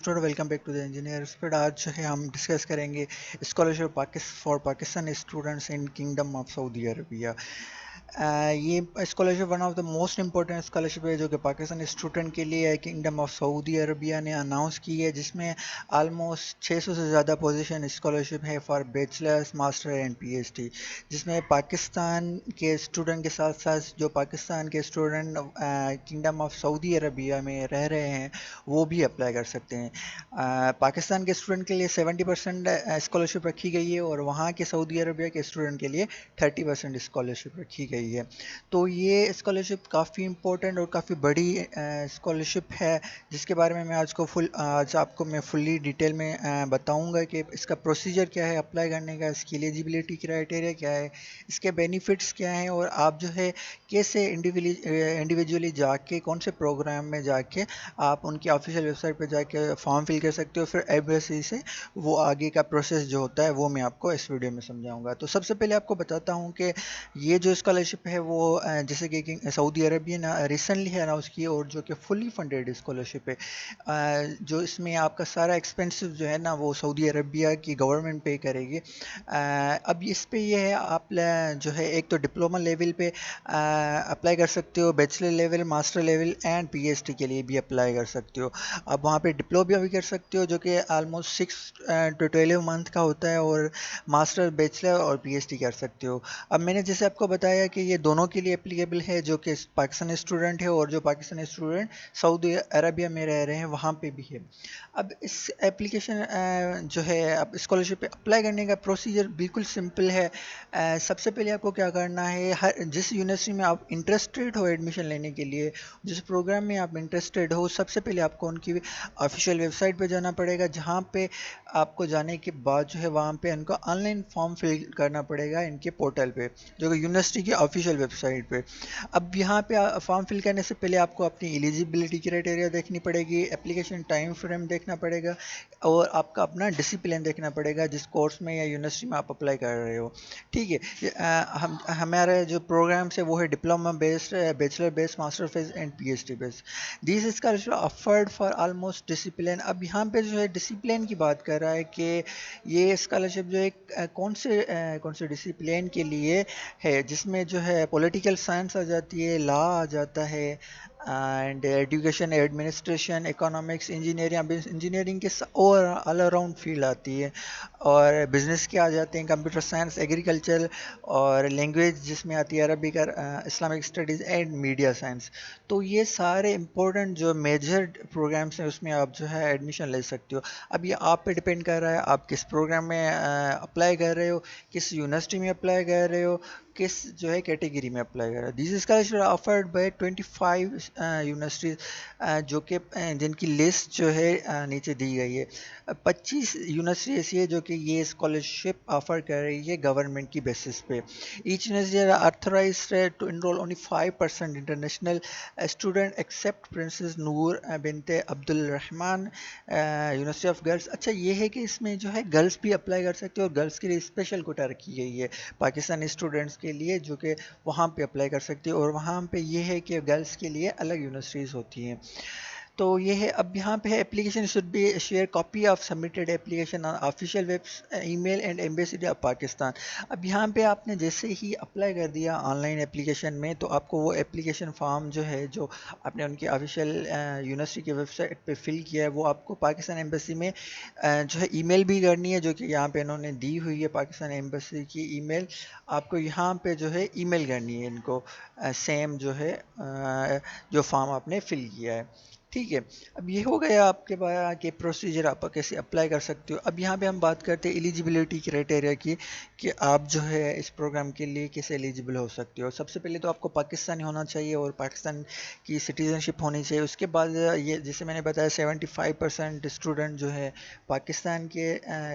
Student, welcome back to the engineer speed. आज जो है हम डिस्कस करेंगे scholarship for Pakistan students in Kingdom of Saudi Arabia. ये scholarship one of the most important scholarship है जो कि पाकिस्तान स्टूडेंट के लिए किंगडम ऑफ सऊदी अरबिया ने अनाउंस की है, जिसमें आलमोस्ट 600 से ज़्यादा पोजीशन स्कॉलरशिप है for bachelors, master and PhD, जिसमें पाकिस्तान के स्टूडेंट के साथ साथ जो पाकिस्तान के student kingdom of Saudi Arabia में रह रहे हैं वो भी अप्लाई कर सकते हैं। पाकिस्तान के स्टूडेंट के लिए 70% स्कॉलरशिप रखी गई है और वहाँ के सऊदी अरबिया के स्टूडेंट के लिए 30% स्कॉलरशिप रखी गई है। तो ये स्कॉलरशिप काफ़ी इम्पोर्टेंट और काफ़ी बड़ी स्कॉलरशिप है, जिसके बारे में मैं आज आपको मैं फुल्ली डिटेल में बताऊंगा कि इसका प्रोसीजर क्या है अप्लाई करने का, इसकी एलिजिबिलिटी क्राइटेरिया क्या है, इसके बेनिफिट्स क्या हैं और आप जो है कैसे इंडिविजुअली जाके कौन से प्रोग्राम में जाके आप उनकी ऑफिशियल वेबसाइट पे जाके फॉर्म फिल कर सकते हो। फिर एम्बेसी से वो आगे का प्रोसेस जो होता है वो मैं आपको इस वीडियो में समझाऊंगा। तो सबसे पहले आपको बताता हूँ कि ये जो स्कॉलरशिप है वो जैसे कि सऊदी अरबिया ने रिसेंटली है अनाउंस की और जो कि फुली फंडेड स्कॉलरशिप है। जो इसमें आपका सारा एक्सपेंसिव जो है ना वो सऊदी अरबिया की गवर्नमेंट पे करेगी। अब इस पे ये है आप जो है एक तो डिप्लोमा लेवल पे अप्लाई कर सकते हो, bachelor level, master level and PhD के लिए भी अप्लाई कर सकते हो। आप वहाँ पे डिप्लोमा भी कर सकते हो जो कि आलमोस्ट 6 to 12 मंथ का होता है, और मास्टर, बैचलर और पीएचडी कर सकते हो। अब मैंने जैसे आपको बताया कि ये दोनों के लिए एप्लीकेबल है, जो कि पाकिस्तानी स्टूडेंट है और जो पाकिस्तानी स्टूडेंट सऊदी अरबिया में रह रहे हैं वहाँ पे भी है। अब इस एप्लीकेशन जो है अब स्कॉलरशिप अप्लाई करने का प्रोसीजर बिल्कुल सिंपल है। सबसे पहले आपको क्या करना है, हर जिस यूनिवर्सिटी में आप इंटरेस्टेड हो एडमिशन लेने के लिए, जिस प्रोग्राम में आप इंटरेस्टेड हो, सबसे पहले आपको उनकी ऑफिशियल वेबसाइट पे जाना पड़ेगा, जहाँ पे आपको जाने के बाद जो है वहाँ पे उनको ऑनलाइन फॉर्म फिल करना पड़ेगा इनके पोर्टल पे, जो कि यूनिवर्सिटी की ऑफिशियल वेबसाइट पे। अब यहाँ पे फॉर्म फिल करने से पहले आपको अपनी एलिजिबिलिटी क्राइटेरिया देखनी पड़ेगी, एप्लीकेशन टाइम फ्रेम देखना पड़ेगा और आपका अपना डिसिप्लिन देखना पड़ेगा जिस कोर्स में या यूनिवर्सिटी में आप अप्लाई कर रहे हो। ठीक है। हम हमारे जो प्रोग्राम्स है वो है diploma based, bachelor based, master based and PhD based. This scholarship offered for almost discipline. अब यहाँ पे जो है डिसिप्लिन की बात कर रहा है कि ये स्कॉलरशिप जो है कौन से डिसिप्लिन के लिए है, जिसमें जो है पॉलिटिकल साइंस आ जाती है, लॉ आ जाता है and education, administration, economics, engineering, engineering के और ऑल अराउंड फील्ड आती है, और बिजनेस के आ जाते हैं, कंप्यूटर साइंस, एग्रीकल्चर और लैंग्वेज जिसमें आती है Arabic, Islamic studies and media science. तो ये सारे इंपॉर्टेंट जो मेजर प्रोग्राम्स हैं उसमें आप जो है एडमिशन ले सकते हो। अब ये आप पे डिपेंड कर रहा है आप किस प्रोग्राम में अप्लाई कर रहे हो, किस यूनिवर्सिटी में अप्लाई कर रहे हो, किस जो है कैटेगरी में अप्लाई कर रहा है। This scholarship offered by 25 universities, जो कि जिनकी लिस्ट जो है नीचे दी गई है। 25 यूनिवर्सिटी ऐसी है जो कि ये स्कॉलरशिप ऑफर कर रही है गवर्नमेंट की बेसिस पे। Each university authorised to enrol only 5% international student except Princess Noor binte Abdul Rahman University of girls. अच्छा ये है कि इसमें जो है गर्ल्स भी अप्लाई कर सकते हो और गर्ल्स के लिए स्पेशल कोटा रखी गई है पाकिस्तानी स्टूडेंट्स के लिए, जो कि वहाँ पे अप्लाई कर सकते हो, और वहाँ पे ये है कि गर्ल्स के लिए अलग यूनिवर्सिटीज़ होती हैं। तो ये है। अब यहाँ पे है application should be share copy of submitted application on official web email and embassy of Pakistan. अब यहाँ पे आपने जैसे ही अप्लाई कर दिया ऑनलाइन एप्लीकेशन में, तो आपको वो एप्लीकेशन फॉर्म जो है जो आपने उनकी ऑफिशियल यूनिवर्सिटी की वेबसाइट पे फिल किया है वो आपको पाकिस्तान एम्बेसी में जो है ईमेल भी करनी है, जो कि यहाँ पे इन्होंने दी हुई है पाकिस्तान एम्बेसी की ईमेल। आपको यहाँ पे जो है ईमेल करनी है इनको, सेम जो है जो फॉर्म आपने फिल किया है। ठीक है। अब ये हो गया आपके पास कि प्रोसीजर आप कैसे अप्लाई कर सकते हो। अब यहाँ पे हम बात करते हैं एलिजिबिलिटी क्राइटेरिया की, कि आप जो है इस प्रोग्राम के लिए कैसे एलिजिबल हो सकते हो। सबसे पहले तो आपको पाकिस्तानी होना चाहिए और पाकिस्तान की सिटीज़नशिप होनी चाहिए। उसके बाद ये जैसे मैंने बताया 75% स्टूडेंट जो है पाकिस्तान के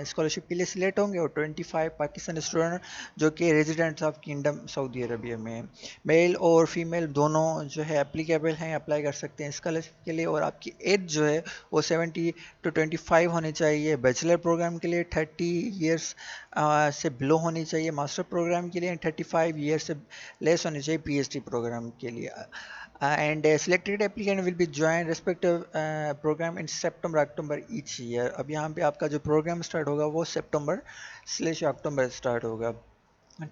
स्कॉलरशिप के लिए सिलेक्ट होंगे, और 25 पाकिस्तान स्टूडेंट जो कि residents of kingdom Saudi Arabia में हैं। मेल और फीमेल दोनों जो है एप्लीकेबल हैं, अप्लाई कर सकते हैं स्कॉलरशिप के लिए। और आपकी एज जो है वो 70 to 25 होनी चाहिए। बैचलर प्रोग्राम के लिए 30 ईयर्स से बिलो होनी चाहिए, मास्टर प्रोग्राम के लिए 35 ईयर्स से लेस होनी चाहिए, पीएचडी प्रोग्राम के लिए। and selected applicant will be join respective program in September October each year. अब यहाँ पे आपका जो प्रोग्राम स्टार्ट होगा वो सितंबर/अक्टूबर स्टार्ट होगा।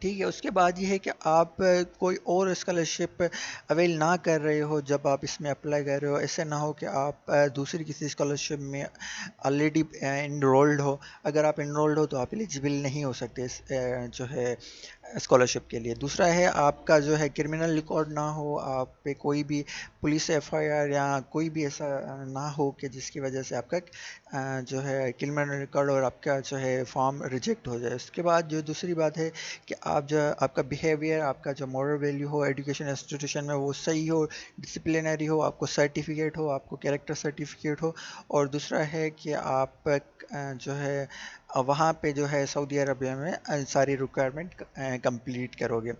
ठीक है, उसके बाद ये है कि आप कोई और स्कॉलरशिप अवेल ना कर रहे हो जब आप इसमें अप्लाई कर रहे हो। ऐसे ना हो कि आप दूसरी किसी स्कॉलरशिप में ऑलरेडी इनरोल्ड हो। अगर आप इनरोल्ड हो तो आप एलिजिबल नहीं हो सकते जो है स्कॉलरशिप के लिए। दूसरा है आपका जो है क्रिमिनल रिकॉर्ड ना हो, आप पे कोई भी पुलिस एफआईआर या कोई भी ऐसा ना हो कि जिसकी वजह से आपका जो है क्रिमिनल रिकॉर्ड और आपका जो है फॉर्म रिजेक्ट हो जाए। उसके बाद जो दूसरी बात है कि आप जो आपका बिहेवियर, आपका जो मॉरल वैल्यू हो एजुकेशन इंस्टीट्यूशन में वो सही हो, डिसिप्लिनरी हो, आपको सर्टिफिकेट हो, आपको कैरेक्टर सर्टिफिकेट हो। और दूसरा है कि आप जो है वहाँ पे जो है सऊदी अरबिया में सारी रिक्वायरमेंट कंप्लीट करोगे।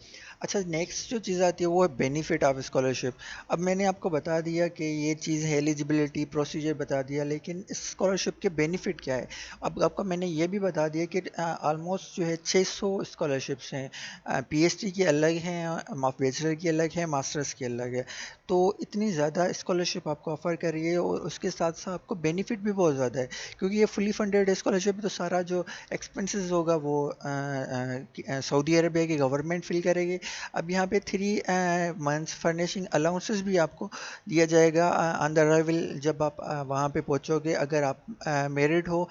अच्छा, नेक्स्ट जो चीज़ आती है वो है बेनिफिट ऑफ स्कॉलरशिप। अब मैंने आपको बता दिया कि ये चीज़ है, एलिजिबिलिटी प्रोसीजर बता दिया, लेकिन इस स्कॉलरशिप के बेनिफिट क्या है। अब आपको मैंने ये भी बता दिया कि ऑलमोस्ट जो है 600 स्कॉलरशिप्स हैं। पीएचडी की अलग हैं, बैचलर की अलग है, मास्टर्स की अलग है। तो इतनी ज़्यादा स्कॉलरशिप आपको ऑफ़र कर रही है और उसके साथ साथ आपको बेनिफिट भी बहुत ज़्यादा है, क्योंकि ये फुली फंडेड स्कॉलरशिप है। तो सारा जो एक्सपेंसेस होगा वो सऊदी अरबिया की गवर्नमेंट फिल करेगी। अब यहाँ पे 3 मंथ्स फर्निशिंग अलाउंसेस भी आपको दिया जाएगा ऑन द अराइवल। जब आप वहाँ पे पहुँचोगे, अगर आप मेरिड हो,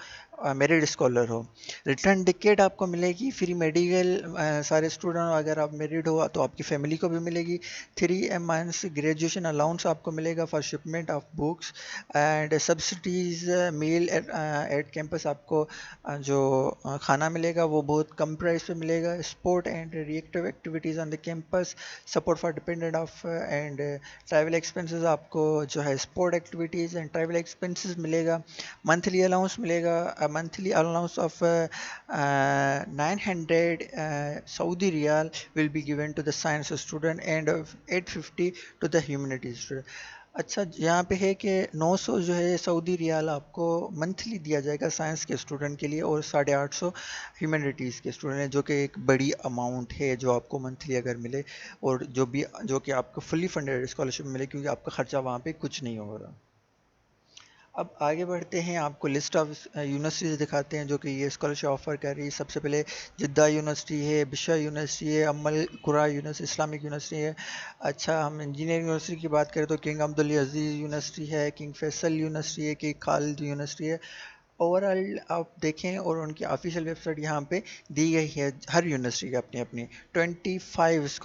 मेरिड स्कॉलर हो, रिटर्न टिकट आपको मिलेगी, फ्री मेडिकल सारे स्टूडेंट, अगर आप मेरिड हो तो आपकी फैमिली को भी मिलेगी। 3 मंथ्स ग्रेजुएशन अलाउंस आपको मिलेगा for shipment of books and subsidies meal at campus. आपको जो खाना मिलेगा वो बहुत कम प्राइस पे मिलेगा। Sport and reactive activities on the campus, support for dependent of and travel expenses. आपको जो है sport activities and travel expenses मिलेगा। मंथली अलाउंस मिलेगा, monthly allowance of 900 Saudi riyal will be given to the science student and 850 to the humanities student. अच्छा, यहाँ पे है कि 900 जो है सऊदी रियाल आपको मंथली दिया जाएगा साइंस के स्टूडेंट के लिए, और 850 ह्यूमैनिटीज़ के स्टूडेंट है, जो कि एक बड़ी अमाउंट है जो आपको मंथली अगर मिले, और जो कि आपको फुली फंडेड स्कॉलरशिप मिले, क्योंकि आपका खर्चा वहाँ पे कुछ नहीं हो रहा। अब आगे बढ़ते हैं, आपको लिस्ट ऑफ यूनिवर्सिटीज़ दिखाते हैं जो कि ये स्कॉलरशिप ऑफर कर रही है। सबसे पहले जिद्दा यूनिवर्सिटी है, बिशा यूनिवर्सिटी है, अम्मल कुरा यूनिवर्सिटी इस्लामिक यूनिवर्सिटी है। अच्छा, हम इंजीनियरिंग यूनिवर्सिटी की बात करें तो किंग अब्दुल अजीज़ यूनिवर्सिटी है, किंग फैसल यूनिवर्सिटी है, किंग खालिद यूनिवर्सिटी है। ओवरऑल आप देखें और उनकी ऑफिशियल वेबसाइट यहाँ पे दी गई है। हर यूनिवर्सिटी की अपनी अपनी 25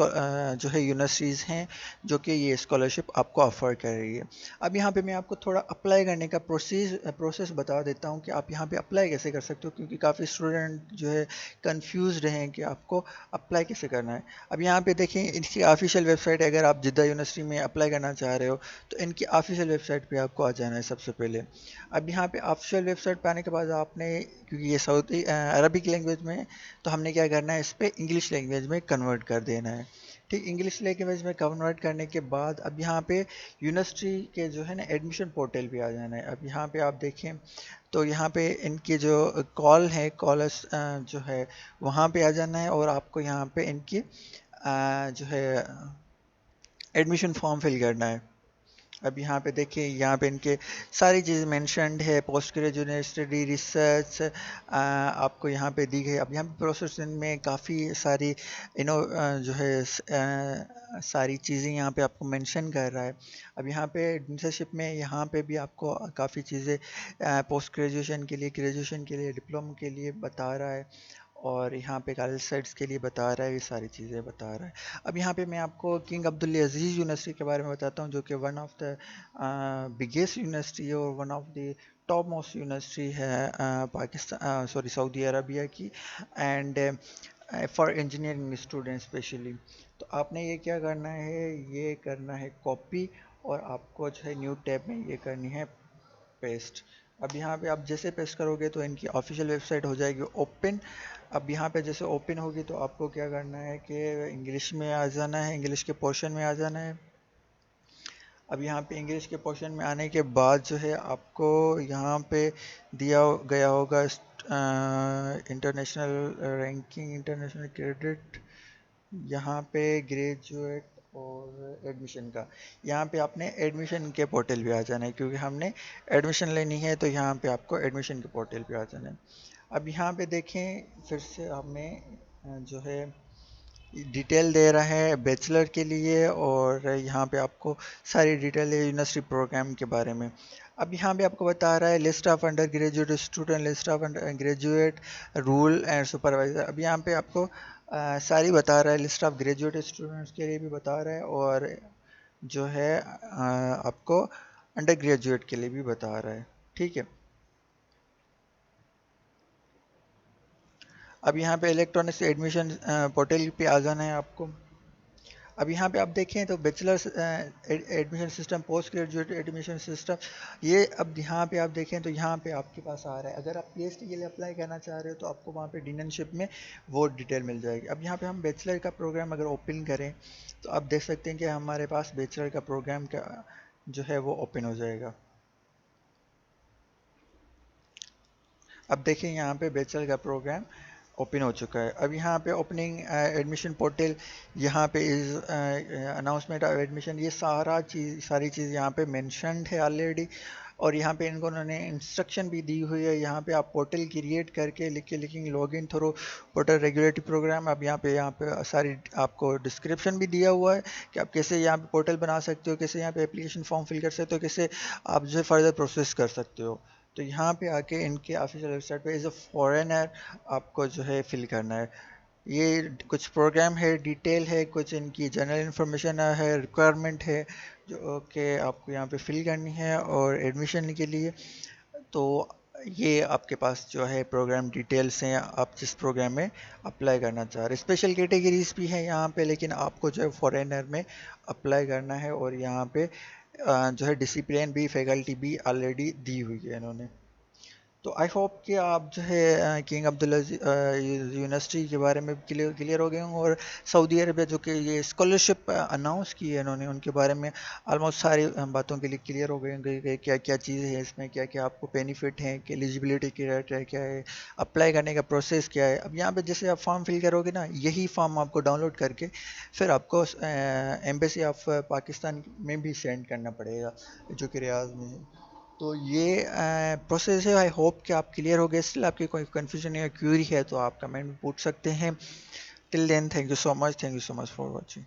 जो है यूनिवर्सिटीज़ हैं जो कि ये स्कॉलरशिप आपको ऑफ़र कर रही है। अब यहाँ पे मैं आपको थोड़ा अप्लाई करने का प्रोसेस बता देता हूँ कि आप यहाँ पे अप्लाई कैसे कर सकते हो, क्योंकि काफ़ी स्टूडेंट जो है कंफ्यूज्ड हैं कि आपको अप्लाई कैसे करना है। अब यहाँ पे देखें, इनकी ऑफिशियल वेबसाइट, अगर आप जिद्दा यूनिवर्सिटी में अप्लाई करना चाह रहे हो तो इनकी ऑफिशियल वेबसाइट पे आपको आ जाना है सबसे पहले। अब यहाँ पे ऑफिशियल वेबसाइट पे आने के बाद आपने, क्योंकि ये सऊदी अरबिक लैंग्वेज में है, तो हमने क्या करना है, इस पर इंग्लिश लैंग्वेज में कन्वर्ट कर देना है। ठीक, इंग्लिश लैंग्वेज में कन्वर्ट करने के बाद अब यहाँ पे यूनिवर्सिटी के जो है ना एडमिशन पोर्टल पे आ जाना है। अब यहाँ पे आप देखें तो यहाँ पे इनकी जो कॉल है, कॉलर्स जो है वहाँ पे आ जाना है, और आपको यहाँ पे इनकी जो है एडमिशन फॉर्म फिल करना है। अब यहाँ पे देखिए, यहाँ पे इनके सारी चीज़ मेंशन्ड है, पोस्ट ग्रेजुएट स्टडी, रिसर्च आपको यहाँ पे दी गई। अब यहाँ पे प्रोसेसिंग में काफ़ी सारी जो है सारी चीज़ें यहाँ पे आपको मेंशन कर रहा है। अब यहाँ पे इंटर्नशिप में यहाँ पे भी आपको काफ़ी चीज़ें पोस्ट ग्रेजुएशन के लिए, ग्रेजुएशन के लिए, डिप्लोमा के लिए बता रहा है, और यहाँ पे कॉलेज साइट्स के लिए बता रहा है, ये सारी चीज़ें बता रहा है। अब यहाँ पे मैं आपको किंग अब्दुल अजीज़ यूनिवर्सिटी के बारे में बताता हूँ, जो कि one of the biggest university है और one of the top most university है पाकिस्तान, सॉरी, सऊदी अरबिया की, and for engineering student specially. तो आपने ये क्या करना है, ये करना है कॉपी, और आपको जो है न्यू टैब में ये करनी है पेस्ट। अब यहाँ पे आप जैसे पेस्ट करोगे तो इनकी ऑफिशियल वेबसाइट हो जाएगी ओपन। अब यहाँ पे जैसे ओपन होगी तो आपको क्या करना है कि इंग्लिश में आ जाना है, इंग्लिश के पोर्शन में आ जाना है। अब यहाँ पे इंग्लिश के पोर्शन में आने के बाद जो है आपको यहाँ पे दिया गया होगा इंटरनेशनल रैंकिंग, इंटरनेशनल क्रेडिट, यहाँ पे ग्रेजुएट और एडमिशन का। यहाँ पे आपने एडमिशन के पोर्टल पे आ जाना है, क्योंकि हमने एडमिशन लेनी है, तो यहाँ पे आपको एडमिशन के पोर्टल पे आ जाना है। अब यहाँ पे देखें, फिर से हमें जो है डिटेल दे रहा है बैचलर के लिए, और यहाँ पे आपको सारी डिटेल है यूनिवर्सिटी प्रोग्राम के बारे में। अब यहाँ पे आपको बता रहा है list of under graduate student, list of under graduate, rule and supervisor. अब यहाँ पे आपको सारी बता रहा है, लिस्ट ऑफ ग्रेजुएट स्टूडेंट्स के लिए भी बता रहा है, और जो है आपको अंडर ग्रेजुएट के लिए भी बता रहा है। ठीक है। अब यहाँ पे इलेक्ट्रॉनिक्स एडमिशन पोर्टल पे आ जाना है आपको। अब यहाँ पे आप देखें तो bachelors admission system, post graduate admission system, ये अब यहाँ पे आप देखें तो यहाँ पे आपके पास आ रहा है। अगर आप पीएचडी के लिए अप्लाई करना चाह रहे हो तो आपको वहाँ पे डीनशिप में वो डिटेल मिल जाएगी। अब यहाँ पे हम बैचलर का प्रोग्राम अगर ओपन करें तो आप देख सकते हैं कि हमारे पास बैचलर का प्रोग्राम का जो है वो ओपन हो जाएगा। अब देखिए यहाँ पे बैचलर का प्रोग्राम ओपन हो चुका है। अब यहाँ पे ओपनिंग एडमिशन पोर्टल, यहाँ पे इज अनाउंसमेंट ऑफ एडमिशन, ये सारी चीज़ यहाँ पे मेंशन्ड है ऑलरेडी। और यहाँ पे इनको उन्होंने इंस्ट्रक्शन भी दी हुई है। यहाँ पे आप पोर्टल क्रिएट करके लिखेंगे login through portal regulatory programme. अब यहाँ पे सारी आपको डिस्क्रिप्शन भी दिया हुआ है कि आप कैसे यहाँ पे पोर्टल बना सकते हो, कैसे यहाँ पे एप्लीकेशन फॉर्म फिल कर सकते हो, कैसे आप जो है फर्दर प्रोसेस कर सकते हो। तो यहाँ पे आके इनके ऑफिशियल वेबसाइट पे एज अ फॉरेनर आपको जो है फिल करना है। ये कुछ प्रोग्राम है, डिटेल है, कुछ इनकी जनरल इंफॉर्मेशन है, रिक्वायरमेंट है जो कि आपको यहाँ पे फिल करनी है और एडमिशन के लिए। तो ये आपके पास जो है प्रोग्राम डिटेल्स हैं, आप जिस प्रोग्राम में अप्लाई करना चाह रहे हैं। स्पेशल कैटेगरीज भी हैं यहाँ पे, लेकिन आपको जो है फॉरेनर में अप्लाई करना है। और यहाँ पे जो है डिसिप्लिन भी, फैकल्टी भी ऑलरेडी दी हुई है इन्होंने। तो आई होप कि आप जो है किंग अब्दुल्ला यूनिवर्सिटी के बारे में क्लियर हो गए होंगे, और सऊदी अरबिया जो कि ये स्कॉलरशिप अनाउंस की है इन्होंने, उनके बारे में ऑलमोस्ट सारी बातों के लिए क्लियर हो गए होंगे कि क्या क्या चीज़ें हैं इसमें, क्या क्या आपको बेनिफिट हैं, कि एलिजिबिलिटी क्राइटेरिया क्या है, अप्लाई करने का प्रोसेस क्या है। अब यहाँ पे जैसे आप फॉर्म फिल करोगे ना, यही फॉर्म आपको डाउनलोड करके फिर आपको एम्बेसी ऑफ पाकिस्तान में भी सेंड करना पड़ेगा, जो कि रियाद में है। तो ये प्रोसेस है। आई होप कि आप क्लियर हो गए। स्टिल आपकी कोई कन्फ्यूजन या क्यूरी है तो आप कमेंट में पूछ सकते हैं। Till then, thank you so much, thank you so much for watching.